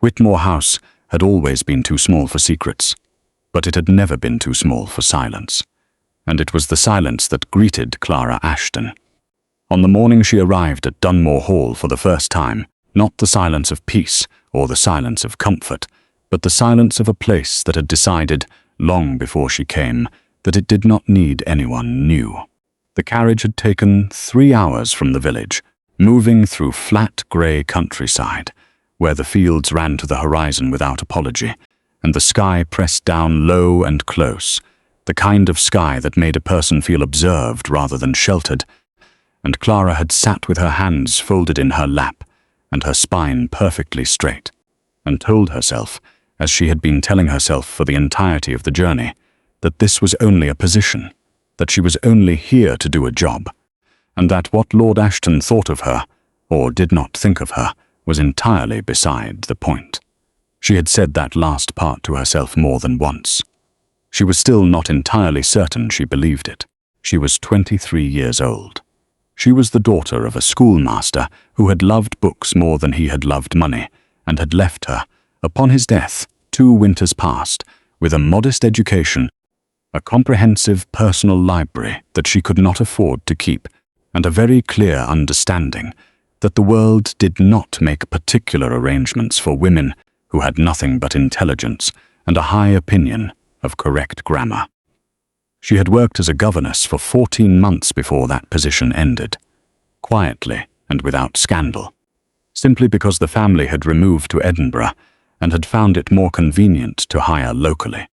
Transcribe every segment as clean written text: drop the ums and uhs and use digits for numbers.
Whitmore House had always been too small for secrets, but it had never been too small for silence. And it was the silence that greeted Clara Ashton. On the morning she arrived at Dunmore Hall for the first time, not the silence of peace or the silence of comfort, but the silence of a place that had decided, long before she came, that it did not need anyone new. The carriage had taken 3 hours from the village, moving through flat grey countryside, where the fields ran to the horizon without apology, and the sky pressed down low and close, the kind of sky that made a person feel observed rather than sheltered. And Clara had sat with her hands folded in her lap and her spine perfectly straight, and told herself, as she had been telling herself for the entirety of the journey, that this was only a position, that she was only here to do a job, and that what Lord Ashton thought of her, or did not think of her, was entirely beside the point. She had said that last part to herself more than once. She was still not entirely certain she believed it. She was 23 years old. She was the daughter of a schoolmaster who had loved books more than he had loved money, and had left her, upon his death, 2 winters past, with a modest education, a comprehensive personal library that she could not afford to keep, and a very clear understanding that the world did not make particular arrangements for women who had nothing but intelligence and a high opinion of correct grammar. She had worked as a governess for 14 months before that position ended, quietly and without scandal, simply because the family had removed to Edinburgh and had found it more convenient to hire locally.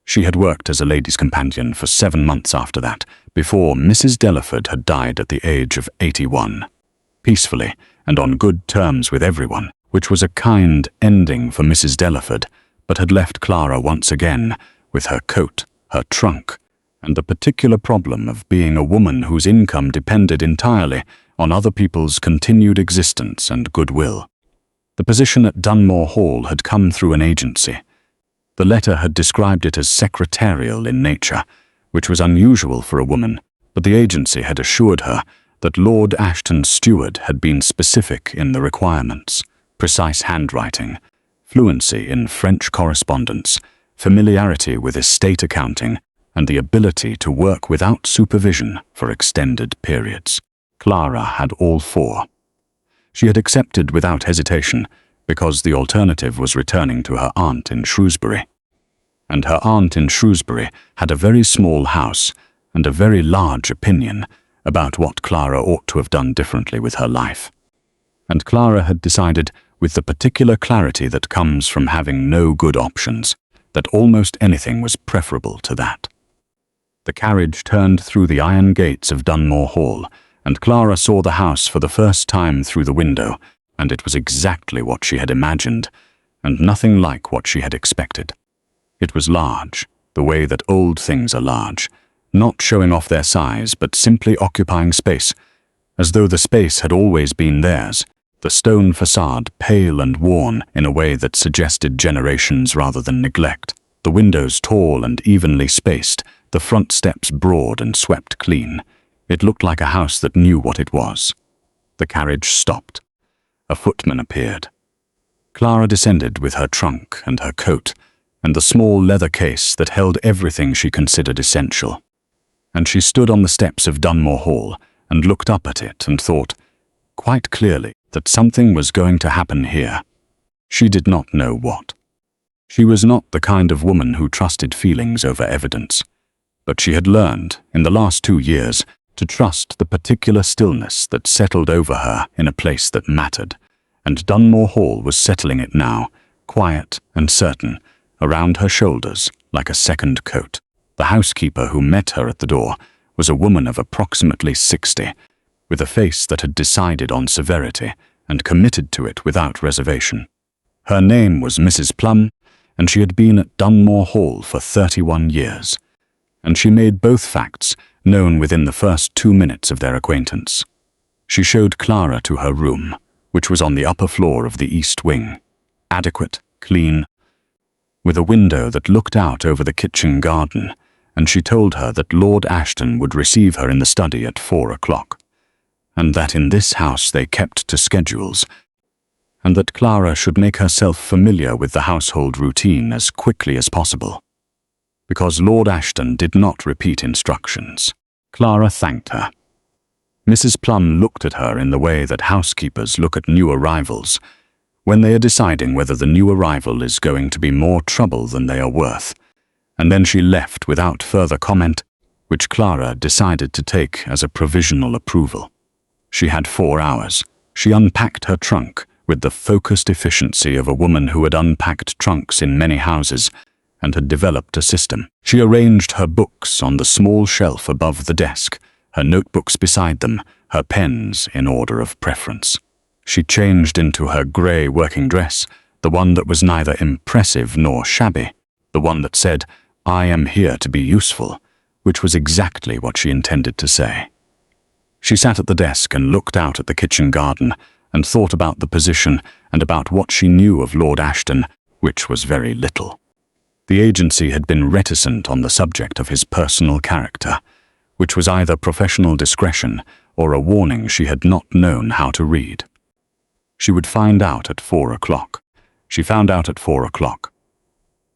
She had worked as a lady's companion for 7 months after that, before Mrs. Delaford had died at the age of 81, peacefully and on good terms with everyone, which was a kind ending for Mrs. Delaford, but had left Clara once again with her coat, her trunk, and the particular problem of being a woman whose income depended entirely on other people's continued existence and goodwill. The position at Dunmore Hall had come through an agency. The letter had described it as secretarial in nature, which was unusual for a woman, but the agency had assured her that Lord Ashton's steward had been specific in the requirements: precise handwriting, fluency in French correspondence, familiarity with estate accounting, and the ability to work without supervision for extended periods. Clara had all 4. She had accepted without hesitation, because the alternative was returning to her aunt in Shrewsbury. And her aunt in Shrewsbury had a very small house and a very large opinion about what Clara ought to have done differently with her life. And Clara had decided, with the particular clarity that comes from having no good options, that almost anything was preferable to that. The carriage turned through the iron gates of Dunmore Hall, and Clara saw the house for the first time through the window, and it was exactly what she had imagined, and nothing like what she had expected. It was large, the way that old things are large, not showing off their size, but simply occupying space, as though the space had always been theirs, the stone facade pale and worn in a way that suggested generations rather than neglect, the windows tall and evenly spaced, the front steps broad and swept clean. It looked like a house that knew what it was. The carriage stopped. A footman appeared. Clara descended with her trunk and her coat, and the small leather case that held everything she considered essential. And she stood on the steps of Dunmore Hall and looked up at it and thought, quite clearly, that something was going to happen here. She did not know what. She was not the kind of woman who trusted feelings over evidence, but she had learned, in the last 2 years, to trust the particular stillness that settled over her in a place that mattered, and Dunmore Hall was settling it now, quiet and certain, around her shoulders like a second coat. The housekeeper who met her at the door was a woman of approximately 60, with a face that had decided on severity and committed to it without reservation. Her name was Mrs. Plum, and she had been at Dunmore Hall for 31 years, and she made both facts known within the first 2 minutes of their acquaintance. She showed Clara to her room, which was on the upper floor of the east wing, adequate, clean, with a window that looked out over the kitchen garden, and she told her that Lord Ashton would receive her in the study at 4 o'clock, and that in this house they kept to schedules, and that Clara should make herself familiar with the household routine as quickly as possible. Because Lord Ashton did not repeat instructions, Clara thanked her. Mrs. Plum looked at her in the way that housekeepers look at new arrivals, when they are deciding whether the new arrival is going to be more trouble than they are worth, and then she left without further comment, which Clara decided to take as a provisional approval. She had 4 hours. She unpacked her trunk with the focused efficiency of a woman who had unpacked trunks in many houses and had developed a system. She arranged her books on the small shelf above the desk, her notebooks beside them, her pens in order of preference. She changed into her grey working dress, the one that was neither impressive nor shabby, the one that said, "I am here to be useful," which was exactly what she intended to say. She sat at the desk and looked out at the kitchen garden and thought about the position and about what she knew of Lord Ashton, which was very little. The agency had been reticent on the subject of his personal character, which was either professional discretion or a warning she had not known how to read. She would find out at 4 o'clock. She found out at 4 o'clock.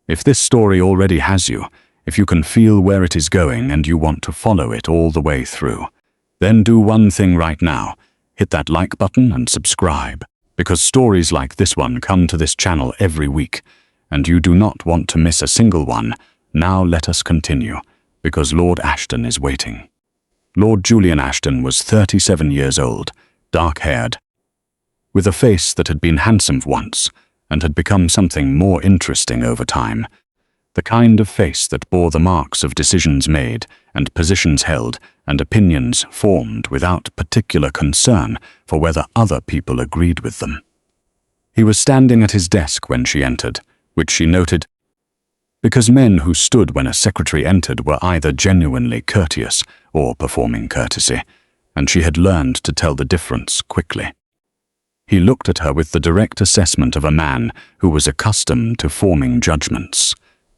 If this story already has you, if you can feel where it is going and you want to follow it all the way through, then do one thing right now. Hit that like button and subscribe, because stories like this one come to this channel every week, and you do not want to miss a single one. Now let us continue, because Lord Ashton is waiting. Lord Julian Ashton was 37 years old, dark-haired, with a face that had been handsome once and had become something more interesting over time. The kind of face that bore the marks of decisions made and positions held and opinions formed without particular concern for whether other people agreed with them. He was standing at his desk when she entered, which she noted, because men who stood when a secretary entered were either genuinely courteous or performing courtesy, and she had learned to tell the difference quickly. He looked at her with the direct assessment of a man who was accustomed to forming judgments,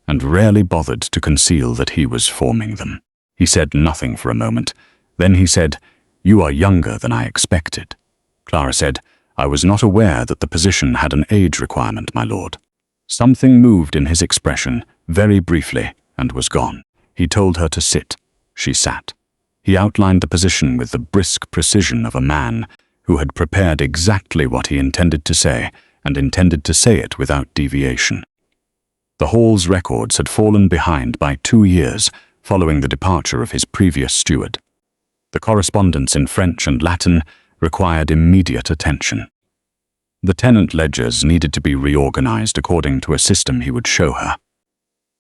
and rarely bothered to conceal that he was forming them. He said nothing for a moment. Then he said, "You are younger than I expected." Clara said, "I was not aware that the position had an age requirement, my lord." Something moved in his expression, very briefly, and was gone. He told her to sit. She sat. He outlined the position with the brisk precision of a man who had prepared exactly what he intended to say, and intended to say it without deviation. The hall's records had fallen behind by 2 years following the departure of his previous steward. The correspondence in French and Latin required immediate attention. The tenant ledgers needed to be reorganized according to a system he would show her.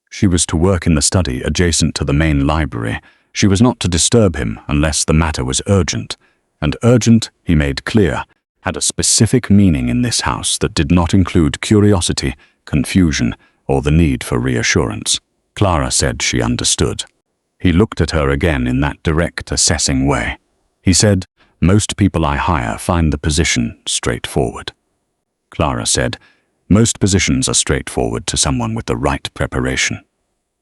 She was to work in the study adjacent to the main library. She was not to disturb him unless the matter was urgent, and urgent, he made clear, had a specific meaning in this house that did not include curiosity, confusion, or the need for reassurance. Clara said she understood. He looked at her again in that direct, assessing way. He said, "Most people I hire find the position straightforward." Clara said, "Most positions are straightforward to someone with the right preparation."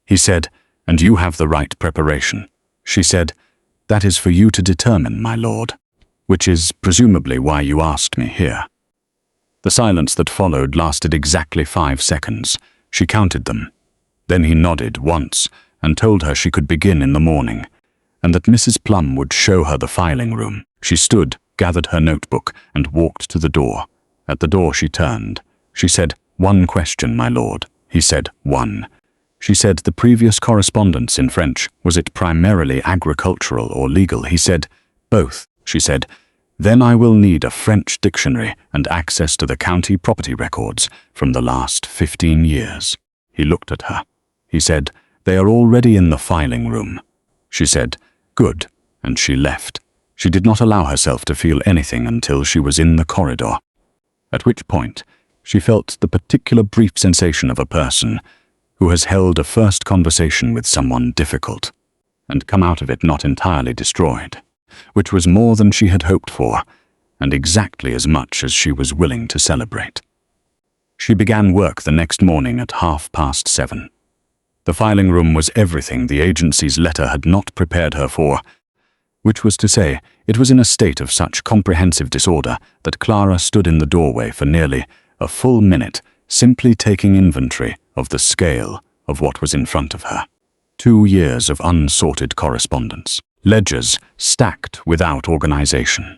He said, "And you have the right preparation." She said, "That is for you to determine, my lord, which is presumably why you asked me here." The silence that followed lasted exactly 5 seconds. She counted them. Then he nodded once and told her she could begin in the morning, and that Mrs. Plum would show her the filing room. She stood, gathered her notebook, and walked to the door. At the door she turned. She said, "One question, my lord." He said, "One." She said, "The previous correspondence in French, was it primarily agricultural or legal?" He said, "Both." She said, "Then I will need a French dictionary and access to the county property records from the last 15 years. He looked at her. He said, "They are already in the filing room." She said, "Good," and she left. She did not allow herself to feel anything until she was in the corridor, at which point she felt the particular brief sensation of a person who has held a first conversation with someone difficult and come out of it not entirely destroyed, which was more than she had hoped for, and exactly as much as she was willing to celebrate. She began work the next morning at 7:30. The filing room was everything the agency's letter had not prepared her for, which was to say, it was in a state of such comprehensive disorder that Clara stood in the doorway for nearly a full minute, simply taking inventory of the scale of what was in front of her. 2 years of unsorted correspondence, ledgers stacked without organization,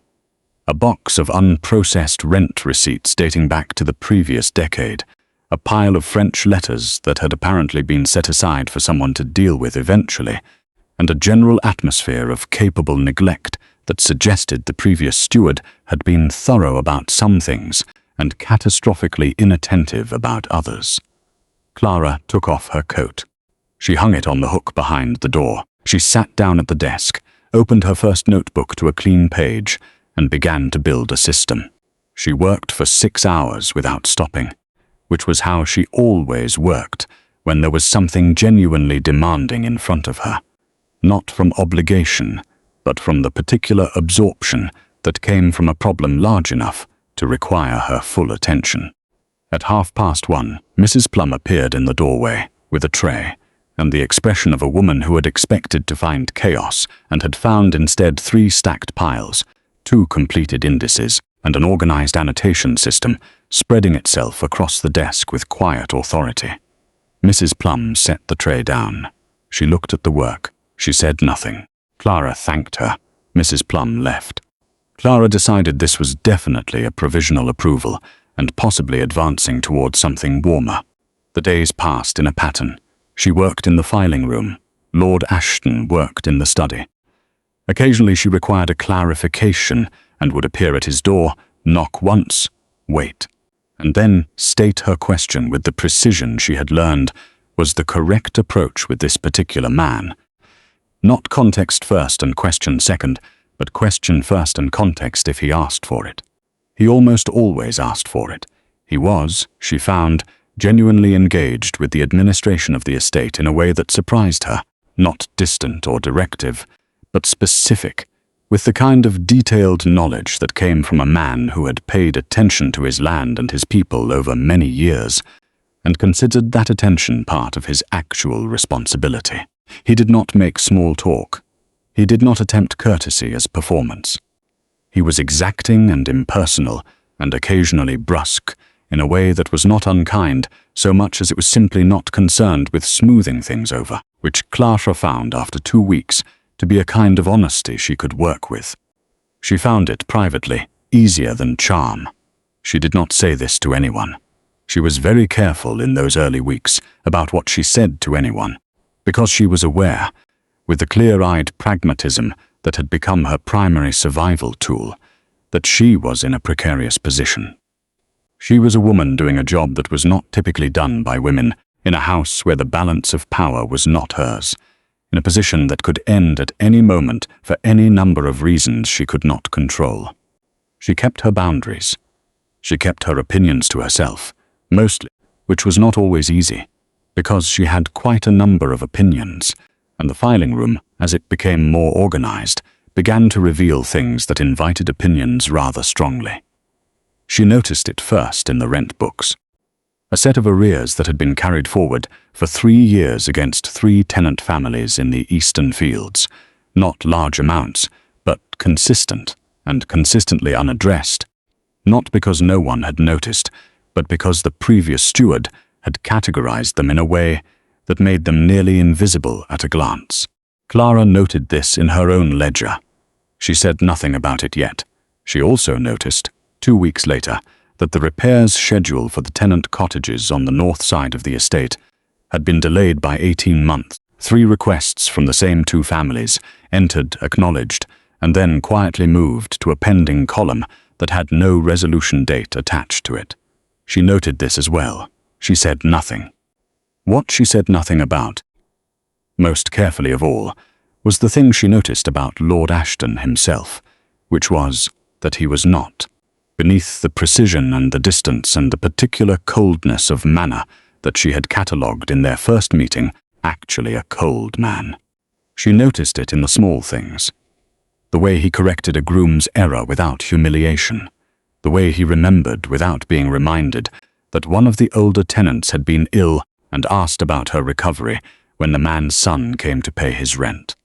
a box of unprocessed rent receipts dating back to the previous decade, a pile of French letters that had apparently been set aside for someone to deal with eventually, and a general atmosphere of capable neglect that suggested the previous steward had been thorough about some things and catastrophically inattentive about others. Clara took off her coat. She hung it on the hook behind the door. She sat down at the desk, opened her first notebook to a clean page, and began to build a system. She worked for 6 hours without stopping, which was how she always worked when there was something genuinely demanding in front of her, not from obligation, but from the particular absorption that came from a problem large enough to require her full attention. At 1:30, Mrs. Plum appeared in the doorway with a tray, and the expression of a woman who had expected to find chaos and had found instead 3 stacked piles, 2 completed indices, and an organized annotation system spreading itself across the desk with quiet authority. Mrs. Plum set the tray down. She looked at the work. She said nothing. Clara thanked her. Mrs. Plum left. Clara decided this was definitely a provisional approval and possibly advancing towards something warmer. The days passed in a pattern. She worked in the filing room. Lord Ashton worked in the study. Occasionally she required a clarification and would appear at his door, knock once, wait, and then state her question with the precision she had learned was the correct approach with this particular man. Not context first and question second, but question first and context if he asked for it. He almost always asked for it. He was, she found, genuinely engaged with the administration of the estate in a way that surprised her, not distant or directive, but specific, with the kind of detailed knowledge that came from a man who had paid attention to his land and his people over many years, and considered that attention part of his actual responsibility. He did not make small talk. He did not attempt courtesy as performance. He was exacting and impersonal, and occasionally brusque, in a way that was not unkind, so much as it was simply not concerned with smoothing things over, which Clara found after 2 weeks to be a kind of honesty she could work with. She found it privately easier than charm. She did not say this to anyone. She was very careful in those early weeks about what she said to anyone, because she was aware, with the clear-eyed pragmatism that had become her primary survival tool, that she was in a precarious position. She was a woman doing a job that was not typically done by women in a house where the balance of power was not hers, in a position that could end at any moment for any number of reasons she could not control. She kept her boundaries. She kept her opinions to herself, mostly, which was not always easy, because she had quite a number of opinions, and the filing room, as it became more organized, began to reveal things that invited opinions rather strongly. She noticed it first in the rent books. A set of arrears that had been carried forward for 3 years against 3 tenant families in the eastern fields, not large amounts, but consistent and consistently unaddressed, not because no one had noticed, but because the previous steward had categorized them in a way that made them nearly invisible at a glance. Clara noted this in her own ledger. She said nothing about it yet. She also noticed, 2 weeks later, that the repairs schedule for the tenant cottages on the north side of the estate had been delayed by 18 months. 3 requests from the same 2 families, entered, acknowledged, and then quietly moved to a pending column that had no resolution date attached to it. She noted this as well. She said nothing. What she said nothing about, most carefully of all, was the thing she noticed about Lord Ashton himself, which was that he was not, beneath the precision and the distance and the particular coldness of manner that she had catalogued in their first meeting, actually a cold man. She noticed it in the small things. The way he corrected a groom's error without humiliation. The way he remembered without being reminded that one of the older tenants had been ill and asked about her recovery when the man's son came to pay his rent.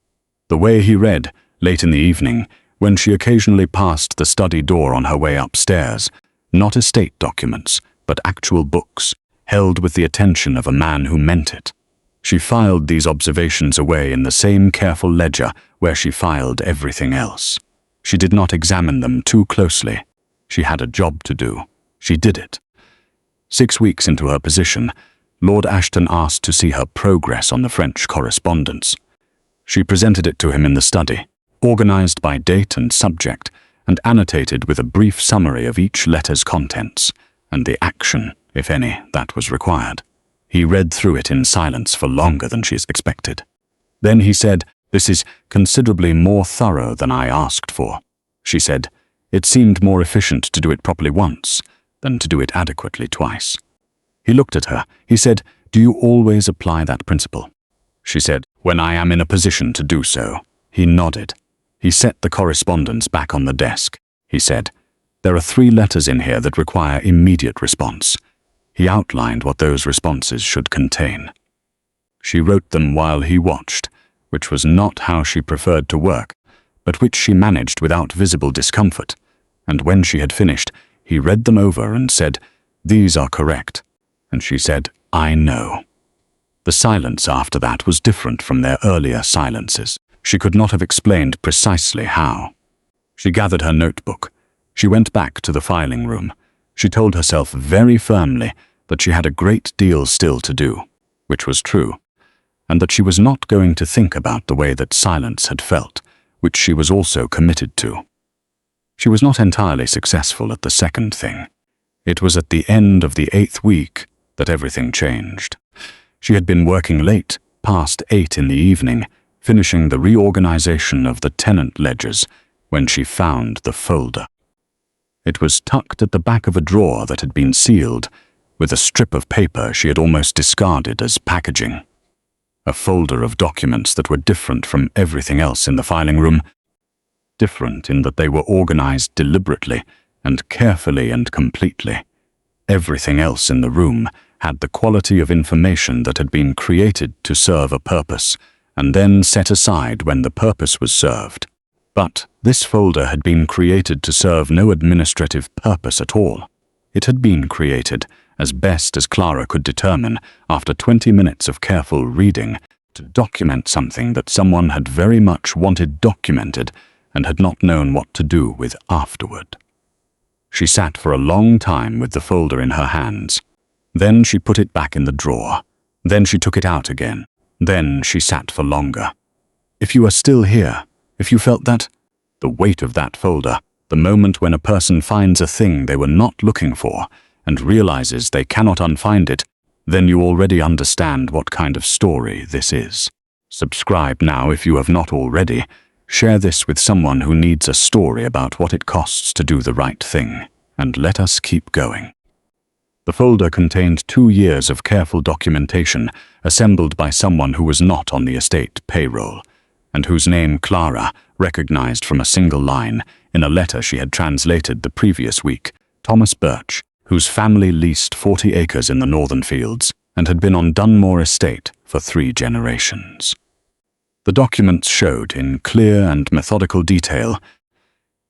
The way he read, Late in the evening, when she occasionally passed the study door on her way upstairs, not estate documents, but actual books, held with the attention of a man who meant it. She filed these observations away in the same careful ledger where she filed everything else. She did not examine them too closely. She had a job to do. She did it. 6 weeks into her position, Lord Ashton asked to see her progress on the French correspondence. She presented it to him in the study, organized by date and subject, and annotated with a brief summary of each letter's contents, and the action, if any, that was required. He read through it in silence for longer than she expected. Then he said, "This is considerably more thorough than I asked for." She said, "It seemed more efficient to do it properly once than to do it adequately twice." He looked at her. He said, "Do you always apply that principle?" She said, "When I am in a position to do so." He nodded. He set the correspondence back on the desk. He said, "There are 3 letters in here that require immediate response." He outlined what those responses should contain. She wrote them while he watched, which was not how she preferred to work, but which she managed without visible discomfort. And when she had finished, he read them over and said, "These are correct." And she said, "I know." The silence after that was different from their earlier silences. She could not have explained precisely how. She gathered her notebook. She went back to the filing room. She told herself very firmly that she had a great deal still to do, which was true, and that she was not going to think about the way that silence had felt, which she was also committed to. She was not entirely successful at the second thing. It was at the end of the 8th week that everything changed. She had been working late, past 8 in the evening, finishing the reorganization of the tenant ledgers, when she found the folder. It was tucked at the back of a drawer that had been sealed, with a strip of paper she had almost discarded as packaging. A folder of documents that were different from everything else in the filing room, different in that they were organized deliberately and carefully and completely. Everything else in the room had the quality of information that had been created to serve a purpose, and then set aside when the purpose was served. But this folder had been created to serve no administrative purpose at all. It had been created, as best as Clara could determine after 20 minutes of careful reading, to document something that someone had very much wanted documented and had not known what to do with afterward. She sat for a long time with the folder in her hands. Then she put it back in the drawer. Then she took it out again. Then she sat for longer. If you are still here, if you felt that, the weight of that folder, the moment when a person finds a thing they were not looking for and realizes they cannot unfind it, then you already understand what kind of story this is. Subscribe now if you have not already. Share this with someone who needs a story about what it costs to do the right thing, and let us keep going. The folder contained 2 years of careful documentation assembled by someone who was not on the estate payroll, and whose name Clara recognized from a single line in a letter she had translated the previous week, Thomas Birch, whose family leased 40 acres in the northern fields and had been on Dunmore Estate for 3 generations. The documents showed in clear and methodical detail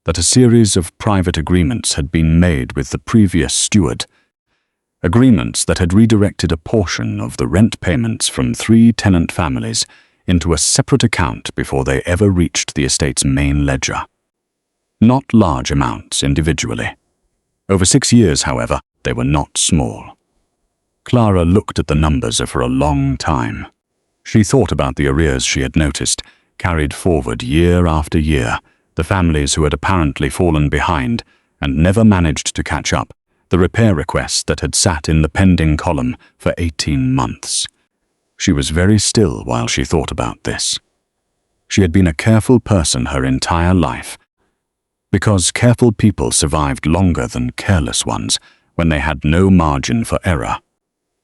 that a series of private agreements had been made with the previous steward, agreements that had redirected a portion of the rent payments from 3 tenant families into a separate account before they ever reached the estate's main ledger. Not large amounts individually. Over 6 years, however, they were not small. Clara looked at the numbers for a long time. She thought about the arrears she had noticed, carried forward year after year, the families who had apparently fallen behind and never managed to catch up, the repair requests that had sat in the pending column for 18 months. She was very still while she thought about this. She had been a careful person her entire life, because careful people survived longer than careless ones when they had no margin for error.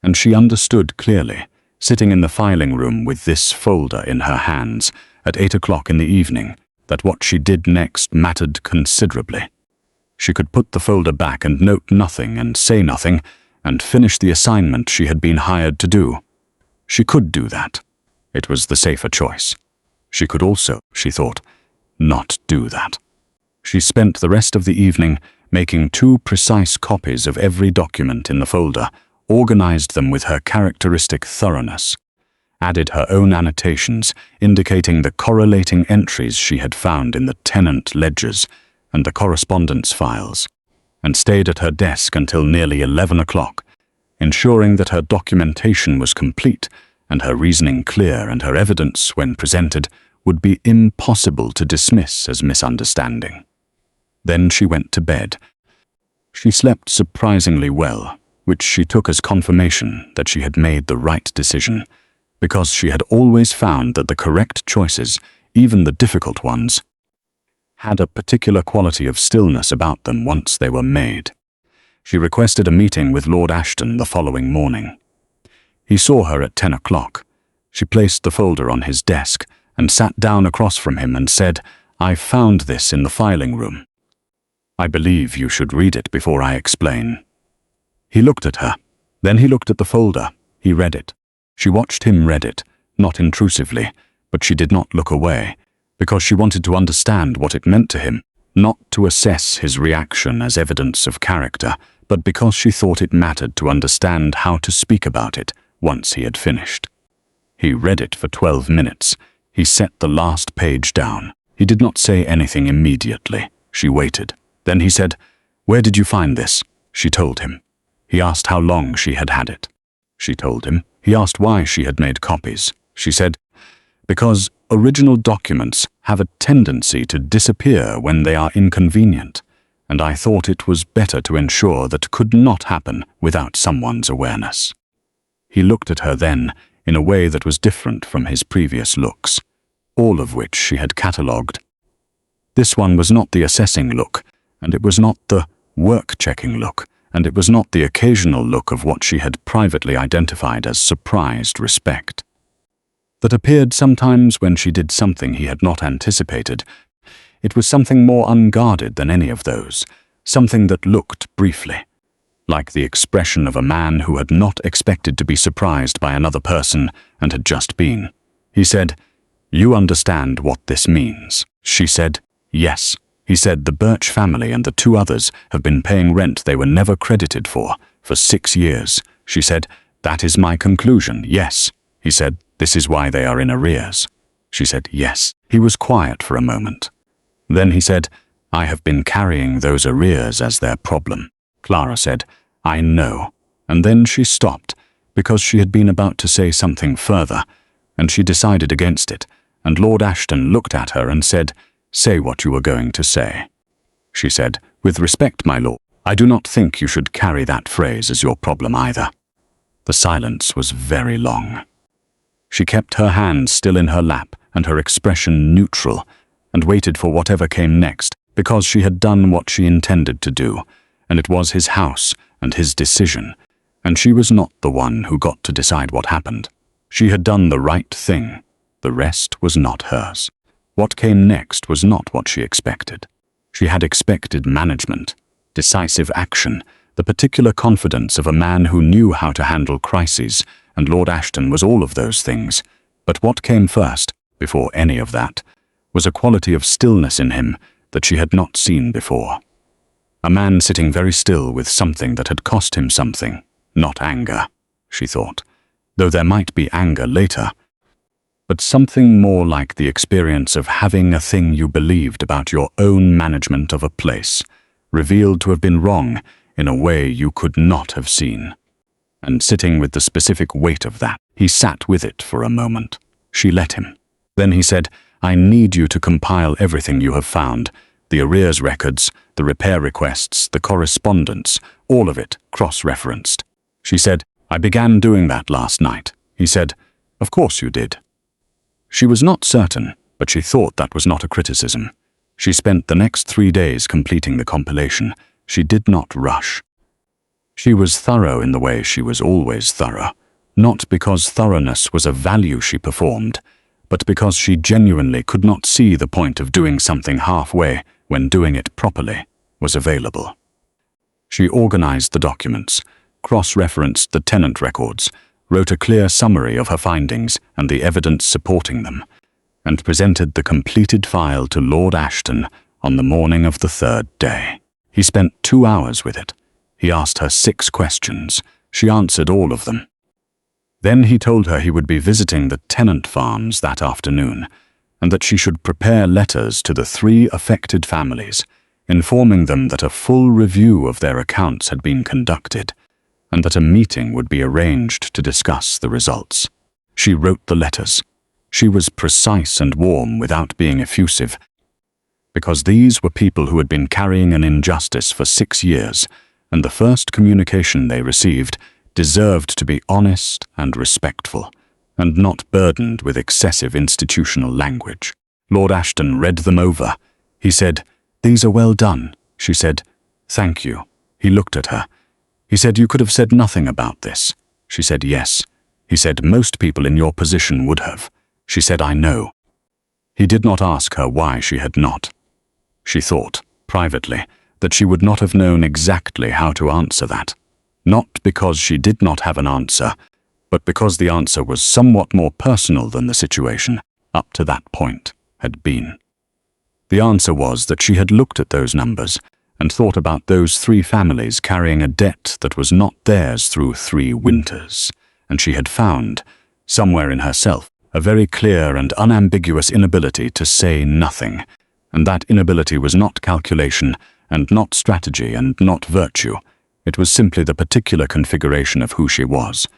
And she understood clearly, sitting in the filing room with this folder in her hands at 8 o'clock in the evening, that what she did next mattered considerably. She could put the folder back and note nothing and say nothing and finish the assignment she had been hired to do. She could do that. It was the safer choice. She could also, she thought, not do that. She spent the rest of the evening making 2 precise copies of every document in the folder, organized them with her characteristic thoroughness, added her own annotations indicating the correlating entries she had found in the tenant ledgers and the correspondence files, and stayed at her desk until nearly 11 o'clock, ensuring that her documentation was complete and her reasoning clear and her evidence, when presented, would be impossible to dismiss as misunderstanding. Then she went to bed. She slept surprisingly well, which she took as confirmation that she had made the right decision, because she had always found that the correct choices, even the difficult ones, had a particular quality of stillness about them once they were made. She requested a meeting with Lord Ashton the following morning. He saw her at 10 o'clock. She placed the folder on his desk and sat down across from him and said, "I found this in the filing room. I believe you should read it before I explain." He looked at her. Then he looked at the folder. He read it. She watched him read it, not intrusively, but she did not look away, because she wanted to understand what it meant to him, not to assess his reaction as evidence of character, but because she thought it mattered to understand how to speak about it once he had finished. He read it for 12 minutes. He set the last page down. He did not say anything immediately. She waited. Then he said, "Where did you find this?" She told him. He asked how long she had had it. She told him. He asked why she had made copies. She said, "Because original documents have a tendency to disappear when they are inconvenient, and I thought it was better to ensure that could not happen without someone's awareness." He looked at her then in a way that was different from his previous looks, all of which she had catalogued. This one was not the assessing look, and it was not the work-checking look, and it was not the occasional look of what she had privately identified as surprised respect. That appeared sometimes when she did something he had not anticipated. It was something more unguarded than any of those, something that looked briefly like the expression of a man who had not expected to be surprised by another person and had just been. He said, "You understand what this means?" She said, "Yes." He said, "The Birch family and the 2 others have been paying rent they were never credited for 6 years." She said, "That is my conclusion, yes." He said, "This is why they are in arrears." She said, "Yes." He was quiet for a moment. Then he said, "I have been carrying those arrears as their problem." Clara said, "I know." And then she stopped, because she had been about to say something further, and she decided against it, and Lord Ashton looked at her and said, "Say what you were going to say." She said, "With respect, my lord, I do not think you should carry that phrase as your problem either." The silence was very long. She kept her hands still in her lap and her expression neutral, and waited for whatever came next, because she had done what she intended to do, and it was his house and his decision, and she was not the one who got to decide what happened. She had done the right thing. The rest was not hers. What came next was not what she expected. She had expected management, decisive action, the particular confidence of a man who knew how to handle crises, and Lord Ashton was all of those things. But what came first, before any of that, was a quality of stillness in him that she had not seen before. A man sitting very still with something that had cost him something, not anger, she thought, though there might be anger later, but something more like the experience of having a thing you believed about your own management of a place, revealed to have been wrong in a way you could not have seen. And sitting with the specific weight of that, he sat with it for a moment. She let him. Then he said, "I need you to compile everything you have found, the arrears records, the repair requests, the correspondence, all of it cross-referenced." She said, "I began doing that last night." He said, "Of course you did." She was not certain, but she thought that was not a criticism. She spent the next 3 days completing the compilation. She did not rush. She was thorough in the way she was always thorough, not because thoroughness was a value she performed, but because she genuinely could not see the point of doing something halfway when doing it properly was available. She organized the documents, cross-referenced the tenant records, wrote a clear summary of her findings and the evidence supporting them, and presented the completed file to Lord Ashton on the morning of the third day. He spent 2 hours with it. He asked her 6 questions. She answered all of them. Then he told her he would be visiting the tenant farms that afternoon, and that she should prepare letters to the 3 affected families, informing them that a full review of their accounts had been conducted, and that a meeting would be arranged to discuss the results. She wrote the letters. She was precise and warm without being effusive, because these were people who had been carrying an injustice for 6 years, and the first communication they received deserved to be honest and respectful, and not burdened with excessive institutional language. Lord Ashton read them over. He said, "These are well done." She said, "Thank you." He looked at her. He said, "You could have said nothing about this." She said, "Yes." He said, "Most people in your position would have." She said, "I know." He did not ask her why she had not. She thought, privately, that she would not have known exactly how to answer that. Not because she did not have an answer, but because the answer was somewhat more personal than the situation, up to that point, had been. The answer was that she had looked at those numbers and thought about those 3 families carrying a debt that was not theirs through 3 winters, and she had found, somewhere in herself, a very clear and unambiguous inability to say nothing, and that inability was not calculation and not strategy and not virtue. It was simply the particular configuration of who she was,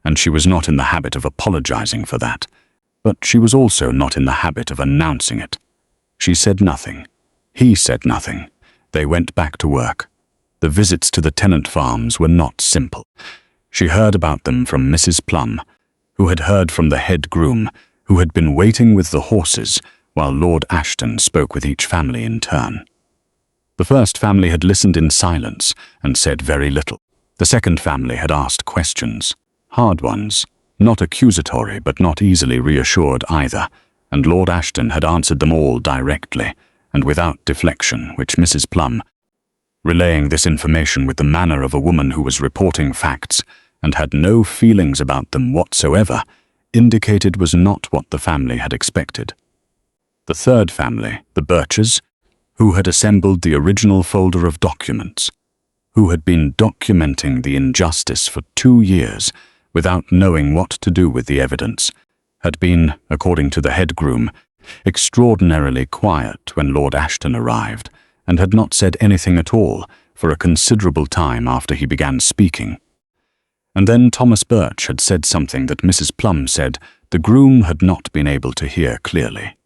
and she was not in the habit of apologizing for that, but she was also not in the habit of announcing it. She said nothing. He said nothing. They went back to work. The visits to the tenant farms were not simple. She heard about them from Mrs. Plum, who had heard from the head groom, who had been waiting with the horses while Lord Ashton spoke with each family in turn. The first family had listened in silence and said very little. The second family had asked questions, hard ones, not accusatory but not easily reassured either, and Lord Ashton had answered them all directly and without deflection, which Mrs. Plum, relaying this information with the manner of a woman who was reporting facts and had no feelings about them whatsoever, indicated was not what the family had expected. The third family, the Birches, who had assembled the original folder of documents, who had been documenting the injustice for 2 years without knowing what to do with the evidence, had been, according to the head groom, extraordinarily quiet when Lord Ashton arrived, and had not said anything at all for a considerable time after he began speaking. And then Thomas Birch had said something that Mrs. Plum said the groom had not been able to hear clearly.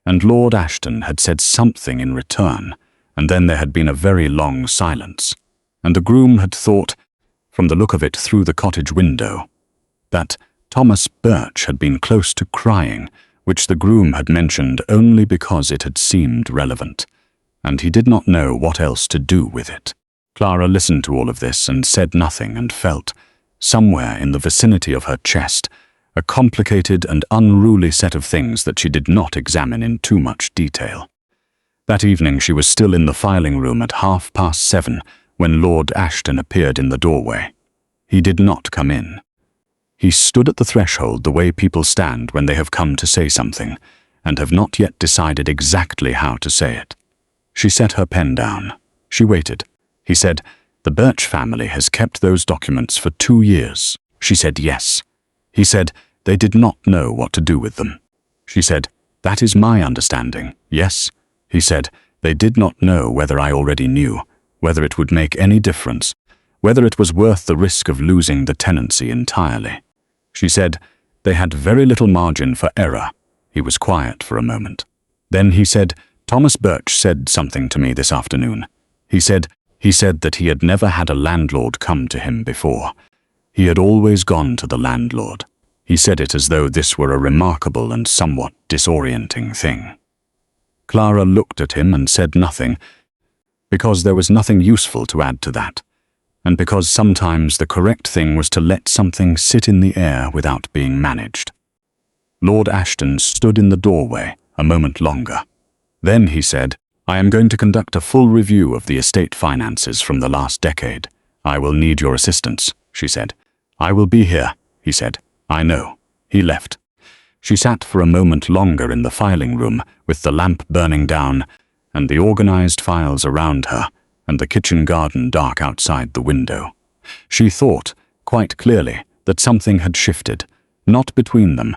And Lord Ashton had said something in return, and then there had been a very long silence, and the groom had thought, from the look of it through the cottage window, that Thomas Birch had been close to crying, which the groom had mentioned only because it had seemed relevant, and he did not know what else to do with it. Clara listened to all of this and said nothing, and felt, somewhere in the vicinity of her chest, a complicated and unruly set of things that she did not examine in too much detail. That evening she was still in the filing room at 7:30 when Lord Ashton appeared in the doorway. He did not come in. He stood at the threshold the way people stand when they have come to say something, and have not yet decided exactly how to say it. She set her pen down. She waited. He said, "The Birch family has kept those documents for 2 years." She said yes. He said, "They did not know what to do with them." She said, "That is my understanding, yes." He said, "They did not know whether I already knew, whether it would make any difference, whether it was worth the risk of losing the tenancy entirely." She said, "They had very little margin for error." He was quiet for a moment. Then he said, "Thomas Birch said something to me this afternoon. He said that he had never had a landlord come to him before. He had always gone to the landlord. He said it as though this were a remarkable and somewhat disorienting thing." Clara looked at him and said nothing, because there was nothing useful to add to that, and because sometimes the correct thing was to let something sit in the air without being managed. Lord Ashton stood in the doorway a moment longer. Then he said, "I am going to conduct a full review of the estate finances from the last decade. I will need your assistance," she said. "I will be here," he said. "I know." He left. She sat for a moment longer in the filing room with the lamp burning down and the organized files around her and the kitchen garden dark outside the window. She thought, quite clearly, that something had shifted, not between them.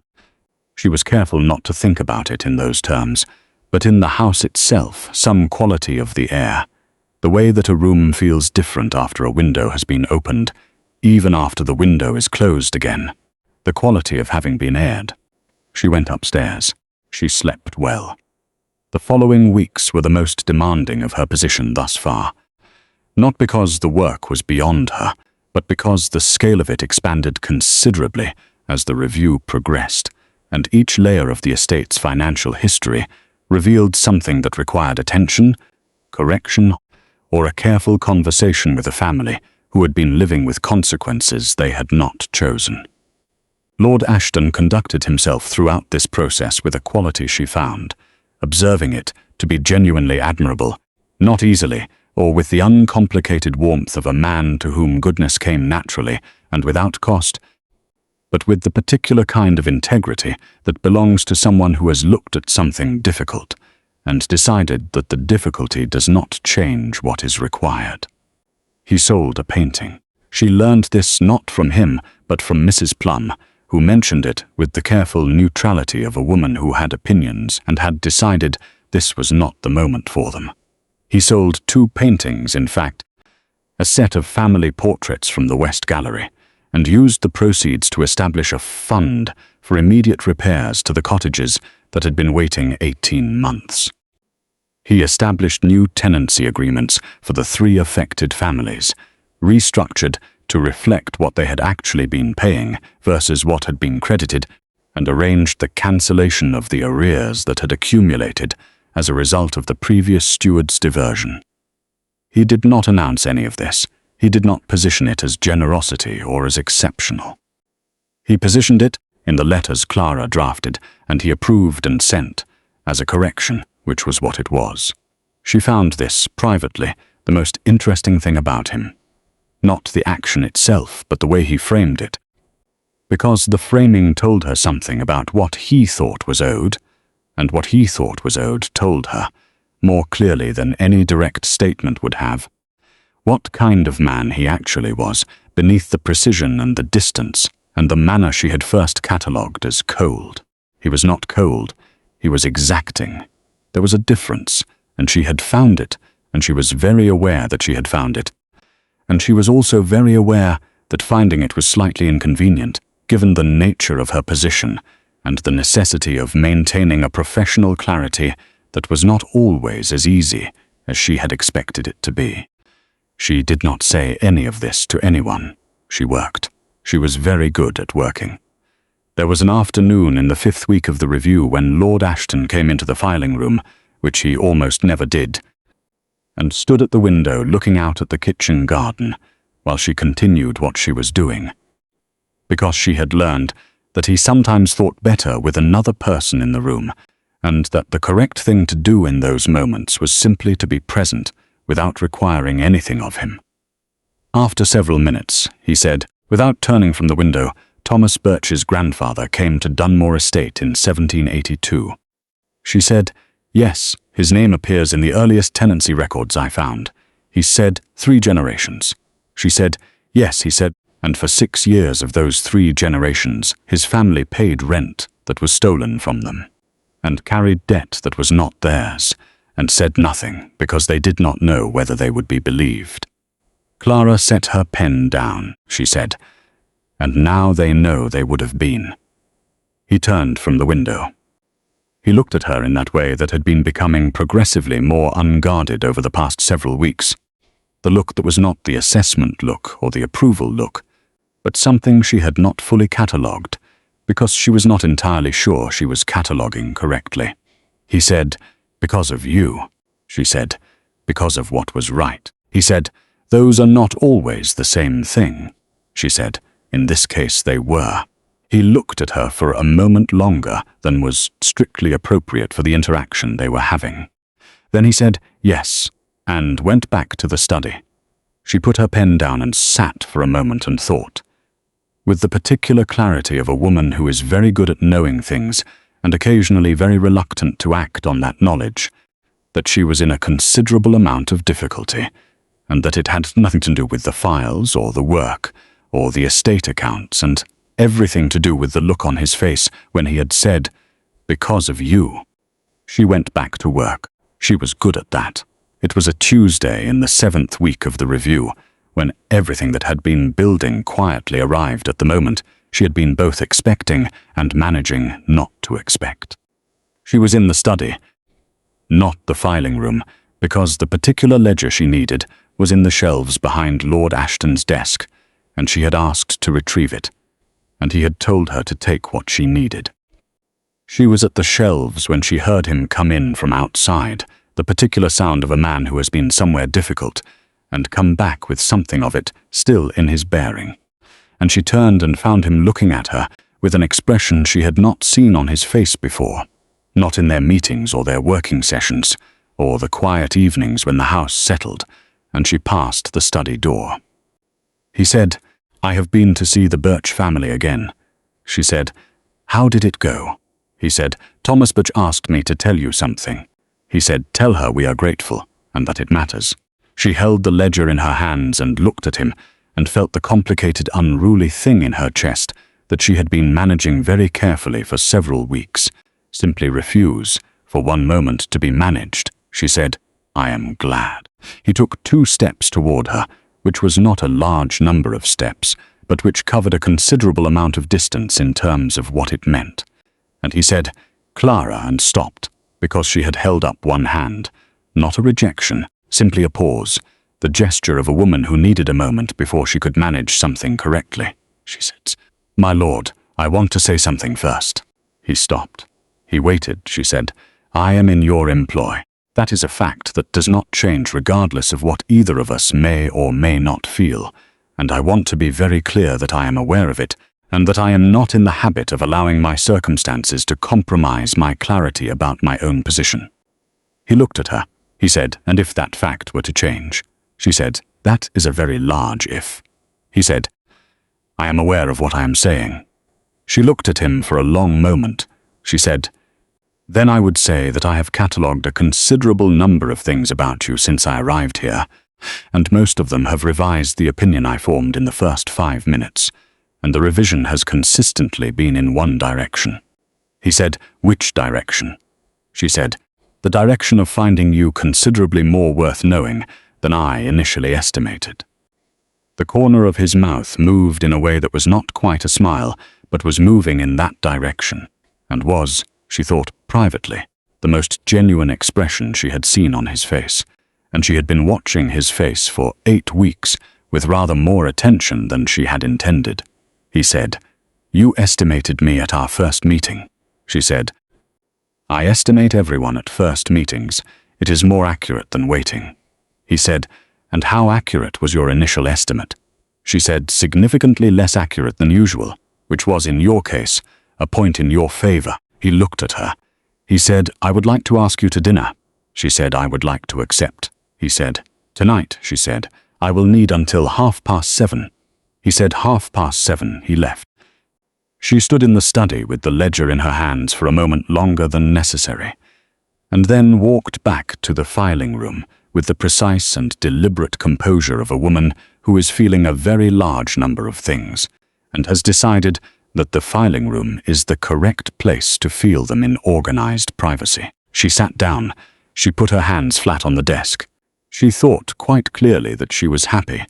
She was careful not to think about it in those terms, but in the house itself, some quality of the air. The way that a room feels different after a window has been opened, even after the window is closed again. The quality of having been aired. She went upstairs. She slept well. The following weeks were the most demanding of her position thus far. Not because the work was beyond her, but because the scale of it expanded considerably as the review progressed, and each layer of the estate's financial history revealed something that required attention, correction, or a careful conversation with a family who had been living with consequences they had not chosen. Lord Ashton conducted himself throughout this process with a quality she found, observing it to be genuinely admirable, not easily, or with the uncomplicated warmth of a man to whom goodness came naturally and without cost, but with the particular kind of integrity that belongs to someone who has looked at something difficult and decided that the difficulty does not change what is required. He sold a painting. She learned this not from him, but from Mrs. Plum, who mentioned it with the careful neutrality of a woman who had opinions and had decided this was not the moment for them. He sold 2 paintings, in fact, a set of family portraits from the West Gallery, and used the proceeds to establish a fund for immediate repairs to the cottages that had been waiting 18 months. He established new tenancy agreements for the 3 affected families, restructured to reflect what they had actually been paying versus what had been credited, and arranged the cancellation of the arrears that had accumulated as a result of the previous steward's diversion. He did not announce any of this. He did not position it as generosity or as exceptional. He positioned it in the letters Clara drafted, and he approved and sent, as a correction, which was what it was. She found this, privately, the most interesting thing about him. Not the action itself, but the way he framed it. Because the framing told her something about what he thought was owed, and what he thought was owed told her, more clearly than any direct statement would have, what kind of man he actually was beneath the precision and the distance and the manner she had first catalogued as cold. He was not cold, he was exacting. There was a difference, and she had found it, and she was very aware that she had found it. And she was also very aware that finding it was slightly inconvenient, given the nature of her position and the necessity of maintaining a professional clarity that was not always as easy as she had expected it to be. She did not say any of this to anyone. She worked. She was very good at working. There was an afternoon in the 5th week of the review when Lord Ashton came into the filing room, which he almost never did, and stood at the window looking out at the kitchen garden while she continued what she was doing. Because she had learned that he sometimes thought better with another person in the room, and that the correct thing to do in those moments was simply to be present without requiring anything of him. After several minutes, he said, without turning from the window, Thomas Birch's grandfather came to Dunmore Estate in 1782. She said, yes, his name appears in the earliest tenancy records I found. He said 3 generations. She said, yes, he said, and for 6 years of those 3 generations, his family paid rent that was stolen from them, and carried debt that was not theirs, and said nothing because they did not know whether they would be believed. Clara set her pen down, she said, and now they know they would have been. He turned from the window. He looked at her in that way that had been becoming progressively more unguarded over the past several weeks. The look that was not the assessment look or the approval look, but something she had not fully catalogued, because she was not entirely sure she was cataloguing correctly. He said, because of you. She said, because of what was right. He said, those are not always the same thing. She said, in this case they were. He looked at her for a moment longer than was strictly appropriate for the interaction they were having. Then he said, yes, and went back to the study. She put her pen down and sat for a moment and thought. with the particular clarity of a woman who is very good at knowing things and occasionally very reluctant to act on that knowledge, that she was in a considerable amount of difficulty, and that it had nothing to do with the files or the work or the estate accounts, and everything to do with the look on his face when he had said, "Because of you." She went back to work. She was good at that. It was a Tuesday in the 7th week of the review, when everything that had been building quietly arrived at the moment she had been both expecting and managing not to expect. She was in the study, not the filing room, because the particular ledger she needed was in the shelves behind Lord Ashton's desk, and she had asked to retrieve it, and he had told her to take what she needed. She was at the shelves when she heard him come in from outside, the particular sound of a man who has been somewhere difficult, and come back with something of it still in his bearing. And she turned and found him looking at her with an expression she had not seen on his face before, not in their meetings or their working sessions, or the quiet evenings when the house settled, and she passed the study door. He said, "I have been to see the Birch family again." She said, "How did it go?" He said, "Thomas Birch asked me to tell you something." He said, "Tell her we are grateful, and that it matters." She held the ledger in her hands and looked at him, and felt the complicated, unruly thing in her chest that she had been managing very carefully for several weeks, simply refuse, for one moment, to be managed. She said, "I am glad." He took 2 steps toward her, which was not a large number of steps, but which covered a considerable amount of distance in terms of what it meant. And he said, "Clara," and stopped, because she had held up one hand. Not a rejection, simply a pause, the gesture of a woman who needed a moment before she could manage something correctly. She said, "My lord, I want to say something first." He stopped. He waited. She said, "I am in your employ. That is a fact that does not change regardless of what either of us may or may not feel, and I want to be very clear that I am aware of it, and that I am not in the habit of allowing my circumstances to compromise my clarity about my own position." He looked at her. He said, "And if that fact were to change?" She said, "That is a very large if." He said, "I am aware of what I am saying." She looked at him for a long moment. She said, "Then I would say that I have catalogued a considerable number of things about you since I arrived here, and most of them have revised the opinion I formed in the first 5 minutes, and the revision has consistently been in one direction." He said, "Which direction?" She said, "The direction of finding you considerably more worth knowing than I initially estimated." The corner of his mouth moved in a way that was not quite a smile, but was moving in that direction, and was, she thought privately, the most genuine expression she had seen on his face, and she had been watching his face for 8 weeks with rather more attention than she had intended. He said, "You estimated me at our first meeting." She said, "I estimate everyone at first meetings. It is more accurate than waiting." He said, "And how accurate was your initial estimate?" She said, "Significantly less accurate than usual, which was, in your case, a point in your favor." He looked at her. He said, "I would like to ask you to dinner." She said, "I would like to accept." He said, "Tonight," she said, "I will need until 7:30. He said 7:30. He left. She stood in the study with the ledger in her hands for a moment longer than necessary, and then walked back to the filing room with the precise and deliberate composure of a woman who is feeling a very large number of things, and has decided that the filing room is the correct place to feel them in organized privacy. She sat down. She put her hands flat on the desk. She thought quite clearly that she was happy,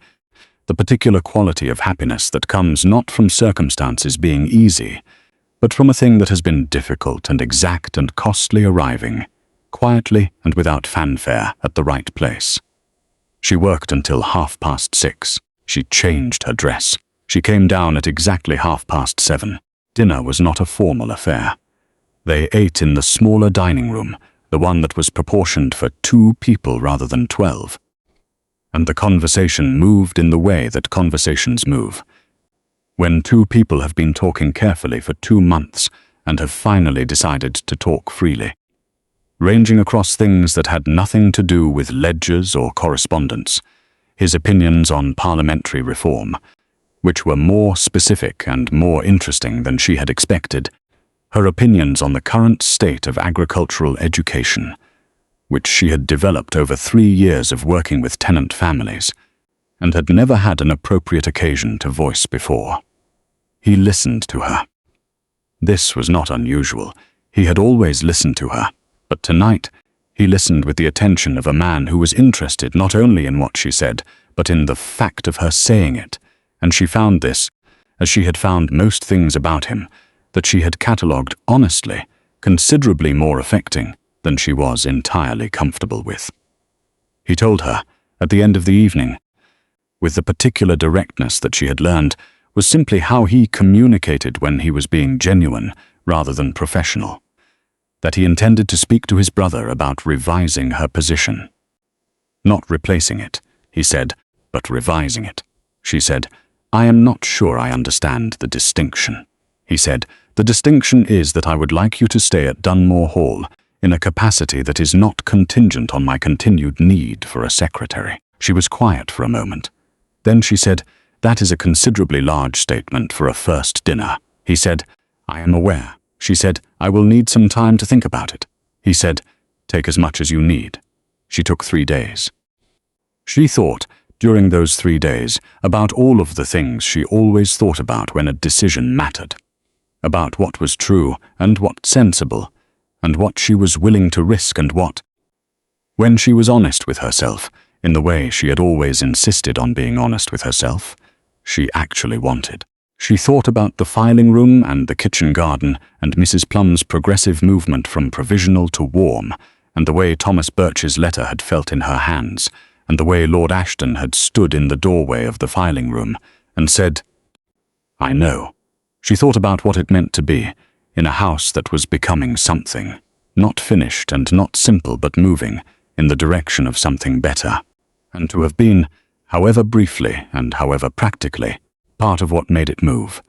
the particular quality of happiness that comes not from circumstances being easy, but from a thing that has been difficult and exact and costly arriving, quietly and without fanfare, at the right place. She worked until 6:30. She changed her dress. She came down at exactly 7:30. Dinner was not a formal affair. They ate in the smaller dining room, the one that was proportioned for 2 people rather than 12. And the conversation moved in the way that conversations move. When 2 people have been talking carefully for 2 months and have finally decided to talk freely, ranging across things that had nothing to do with ledgers or correspondence, his opinions on parliamentary reform, which were more specific and more interesting than she had expected. Her opinions on the current state of agricultural education, which she had developed over 3 years of working with tenant families, and had never had an appropriate occasion to voice before. He listened to her. This was not unusual. He had always listened to her, but tonight he listened with the attention of a man who was interested not only in what she said, but in the fact of her saying it, and she found this, as she had found most things about him, that she had catalogued honestly, considerably more affecting than she was entirely comfortable with. He told her, at the end of the evening, with the particular directness that she had learned, was simply how he communicated when he was being genuine rather than professional, that he intended to speak to his brother about revising her position. Not replacing it, he said, but revising it. She said, "I am not sure I understand the distinction." He said, "The distinction is that I would like you to stay at Dunmore Hall in a capacity that is not contingent on my continued need for a secretary." She was quiet for a moment. Then she said, "That is a considerably large statement for a first dinner." He said, "I am aware." She said, "I will need some time to think about it." He said, "Take as much as you need." She took 3 days. She thought, during those 3 days, about all of the things she always thought about when a decision mattered, about what was true and what sensible, and what she was willing to risk and what. When she was honest with herself, in the way she had always insisted on being honest with herself, she actually wanted. She thought about the filing room and the kitchen garden and Mrs. Plum's progressive movement from provisional to warm, and the way Thomas Birch's letter had felt in her hands, and the way Lord Ashton had stood in the doorway of the filing room and said, "I know." She thought about what it meant to be in a house that was becoming something, not finished and not simple but moving in the direction of something better, and to have been, however briefly and however practically, part of what made it move.